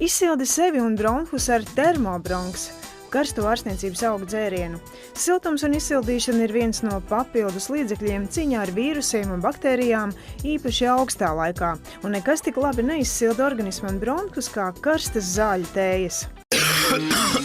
Izsildi sevi un bronhus ar termobronks, karsto ārstniecības augu dzērienu. Siltums un izsildīšana ir viens no papildus līdzekļiem cīņā ar vīrusiem un baktērijām, īpaši augstā laikā, un nekas tik labi neizsilda organismu un bronhus kā karstas zāļu tējas.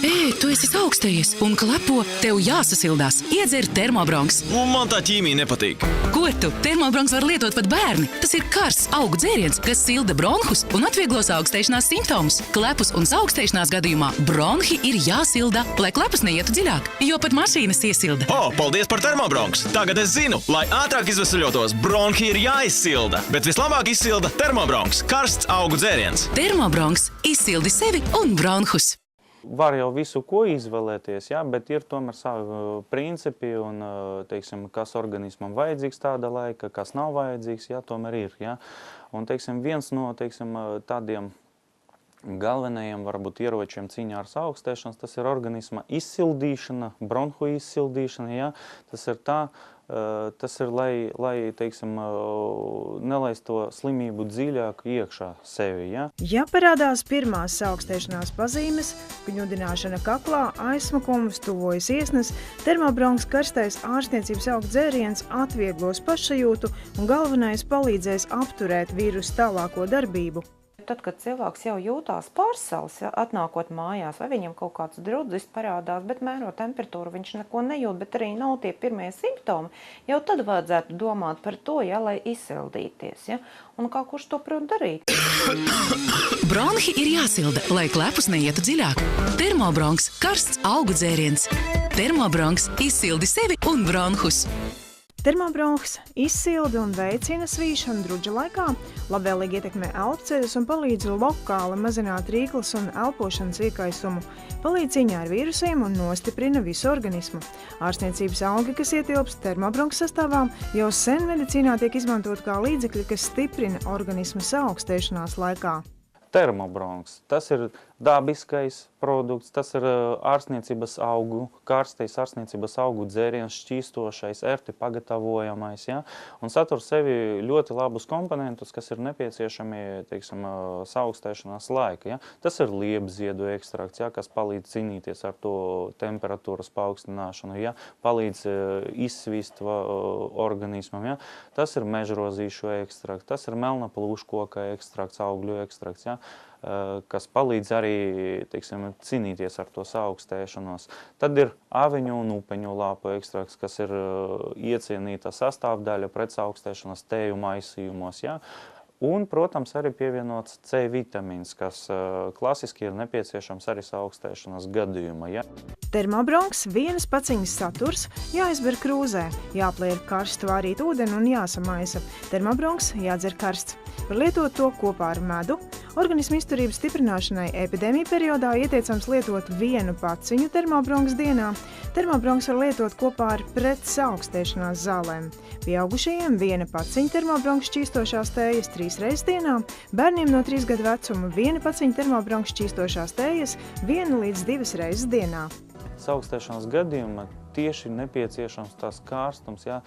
Ej, tu esi augstējies un klepo, tev jāsasildās. Iedzer termobronks. Man tā ķīmija nepatīk. Ko tu? Termobronks var lietot pat bērni. Tas ir karsts augu dzēriens, kas silda bronhus un atvieglos augstēšanās simptomus. Klepus un augstēšanās gadījumā bronhi ir jāsilda, lai klepus neietu dziļāk, jo pat mašīnas iesilda. Paldies par termobronks. Tagad es zinu, lai ātrāk izvesaļotos, bronhi ir jāizsilda. Bet vislabāk izsilda termobronks, karsts augu dzēriens. Termobronks izsildi sevi un bronhus. Var jau visu, ko izvēlēties, ja, bet ir tomēr savi principi un, teiksim, kas organismam vajadzīgs tāda laika, kas nav vajadzīgs, ja, tomēr ir. Ja. Un, teiksim, viens no, teiksim, tādiem galvenajiem, varbūt, ieročiem cīņā ar saaugstēšanos, tas ir organisma izsildīšana, bronhu izsildīšana, ja. Tas ir, lai teiksim, nelaist to slimību dziļāk iekšā sevi, ja? Ja parādās pirmās saaugstēšanās pazīmes, kņudināšana kaklā, aizsmakums, tuvojas iesnas, termobronks karstais ārstniecības augu dzēriens atvieglos pašsajūtu un galvenais palīdzēs apturēt vīrusu tālāko darbību. Tad, kad cilvēks jau jūtās pārsals, ja, atnākot mājās, vai viņam kaut kāds drudzis parādās, bet mēro temperatūru viņš neko nejūt, bet arī nav tie pirmie simptomi, jau tad vajadzētu domāt par to, ja, lai izsildīties. Ja, un kā kurš to prot darīt? Bronhi ir jāsilda, lai klepus neietu dziļāk. Termobronks karsts augu dzēriens. Termobronks izsildi sevi un bronhus. Termobronks izsilda un veicina svīšanu drudža laikā, labvēlīgi ietekmē elpceļus un palīdz lokāli mazināt rīklas un elpošanas iekaisumu, palīdz cīņā ar vīrusiem un nostiprina visu organismu. Ārstniecības augi, kas ietilpst termobronks sastāvā, jau sen medicīnā tiek izmantot kā līdzekļi, kas stiprina organismu saaugstēšanās laikā. Termobronks, tas ir dabiskais produkts, tas ir ārstniecības augu, karstais ārstniecības augu dzēriens, šķīstošais, ērti pagatavojamais, ja? Un satur sevi ļoti labus komponentus, kas ir nepieciešami, teiksim, saaugstēšanās laika, ja? Tas ir liepziedu ekstrakts, ja? Kas palīdz cīnīties ar to temperatūras paaugstināšanu, ja? Palīdz izsvīst organismam, ja? Tas ir mežrozīšu ekstrakts, tas ir melna plūškoka ekstrakts, augļu ekstrakts, ja? Kas palīdz arī, teiksim, cīnīties ar to saaugstēšanos. Tad ir aviņu un upeņu lāpu ekstrakts, kas ir iecienīta sastāvdaļa pret saaugstēšanas tēju maisījumos. Ja? Un, protams, arī pievienots C vitamīns, kas klasiski ir nepieciešams arī saaugstēšanas gadījumā. Ja? Termobronks vienas paciņas saturs jāizber krūzē, jāpliek karstu vārīt ūdeni un jāsamaisa. Termobronks jādzer karsts. Var lietot to kopā ar medu. Organismu izturības stiprināšanai epidēmija periodā ieteicams lietot vienu paciņu termobronks dienā. Termobronks var lietot kopā ar pret saaugstēšanās zālēm. Pieaugušajiem viena paciņa termobronks šķīstošās tējas 3 reizes dienā, bērniem no 3 gadu vecuma viena paciņa termobronks šķīstošās tējas 1 līdz 2 reizes dienā. Saaugstēšanās gadījumā tieši nepieciešams tās kārstums, ja,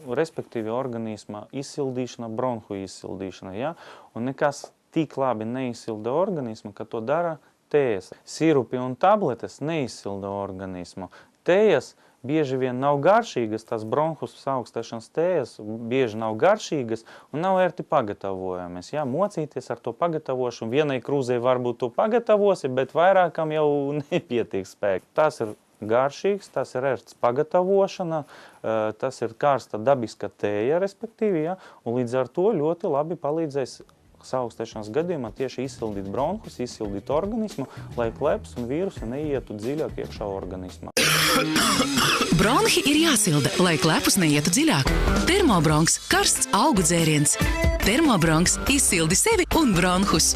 respektīvi organisma izsildīšana, bronhu izsildīšana, ja, un nekas tik labi neizsilda organismu, ka to dara tējas. Sirupi un tabletes neizsilda organismu. Tējas bieži vien nav garšīgas, tās bronhus saaugstēšanas tējas bieži nav garšīgas un nav ērti pagatavojamas. Ja, mocīties ar to pagatavošanu, vienai krūzei varbūt to pagatavosi, bet vairākam jau nepietiek spēka. Tas ir garšīgs, tas ir ērts pagatavošana, tas ir karsta dabiska tēja, respektīvi, ja, un līdz ar to ļoti labi palīdzēs saaugstēšanās gadījumā tieši izsildīt bronhus, izsildīt organismu, lai klepus un vīrusi neietu dziļāk iekšā organismā. Bronhi ir jāsilda, lai klepus neietu dziļāk. Termobronks karsts augu dzēriens. Termobronks izsildi sevi un bronhus.